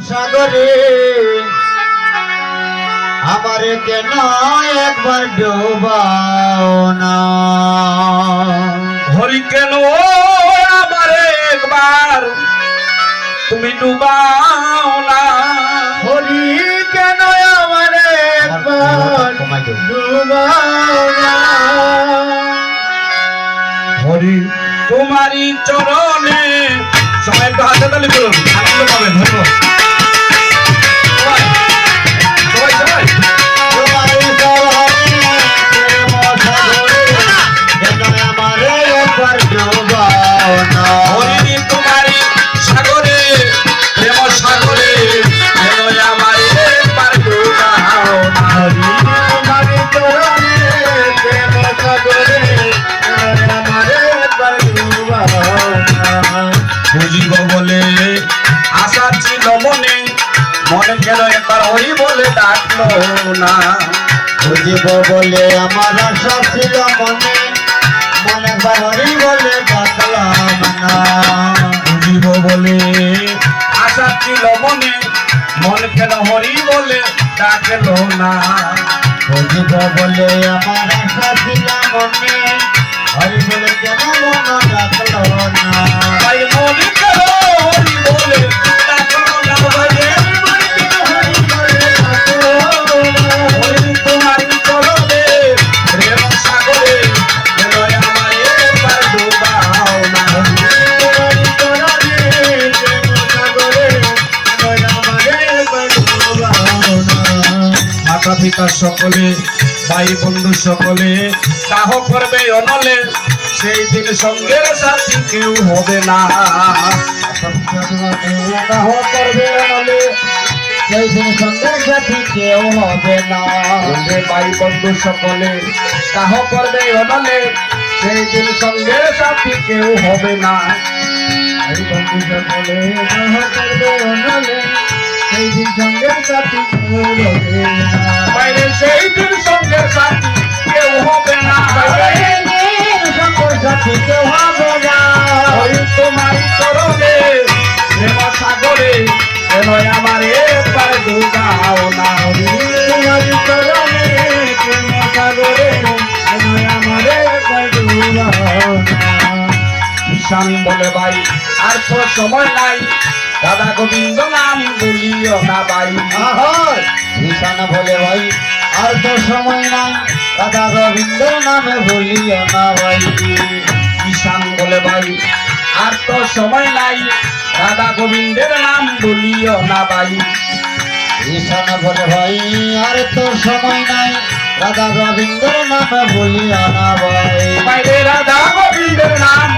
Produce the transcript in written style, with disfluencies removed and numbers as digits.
সাগরে আমারে কেন একবার ডোবাও না। হরি কেন আমারে একবার তুমি ডুবাও না। হরি কেন আমারে একবার ডোবাও না। হরি তোমারই চরণে সবাই একটু হাতে তালি করুন, আনন্দ পাবেন। ধন্যবাদ সবাই সবাই সবাই। তোমারই চরণে প্রেম সাগরে কেন আমারে একবার ডোবাও না। হরি তোমারই সাগরে প্রেম সাগরে কেন আমারে একবার ডুবাও না। হরি তোমারই চরণে প্রেম সাগরে কেন আমারে একবার ডোবাও না। বুঝিব বলে আশা ছিল মনে, মনে কেন একবার হরি বলে ডাকলো না। বুঝিব বলে আমার আশা ছিল মনে, মনে হরি বলে ডাকলাম না। বুঝিব বলে আশা ছিল মনে, মন কেন হরি বলে ডাকলো না। বুঝিব বলে আমার আশা ছিল মনে, হরি বলে কেন মন ডাকলো না। তাই মন কেন হরি বলে ডাকলো না। হরি বলে ডাকলো না। হরি তোমার চরণে প্রেম সাগরে কেন আমার একবার ডুবাও না। তোমার চরণে প্রেম সাগরে কেন আমারে একবার ডোবাও না। মাতা পিতা সকলে ভাই বন্ধু সকলে কাহ করবে অনলে, সেই দিন সঙ্গের সাথী কেউ হবে না। কাহ করবে বলে সেই দিন সঙ্গের সাথী কেউ হবে না। বন্ধে ভাই বন্ধু সকলে কাহ করবে অনলে, সেই দিন সঙ্গের সাথী কেউ হবে না। এই বন্ধু সকলে কাহ করবে অনলে সেই দিন সঙ্গের সাথী কেউ হবে না। বাইরে সেই দিন সঙ্গের সাথী কেউ হবে না। এই দিন সঙ্গের সাথী কেউ হবে না। ওই তোমার চরণে প্রেম সাগরে কেন আমার একবার ডুবাও না। তোমার চরণে প্রেম সাগরে কেন আমারে একবার ডুবাও না। ঈশান বলে ভাই আর তো সময় নাই, দাদা গোবিন্দ নাম বলিও না ভাই। আহার ঈশান বলে ভাই আর তো সময় নাই, রাধা গোবিন্দের নামে ভুলিও না ভাই। ঈশান বলে ভাই আর তো সময় নাই, রাধা গোবিন্দের নাম বলিও না ভাই। ঈশান বলে ভাই আর তো সময় নাই, রাধা গোবিন্দের নামে ভুলিও না ভাই। বাইরে রাধা গোবিন্দের নাম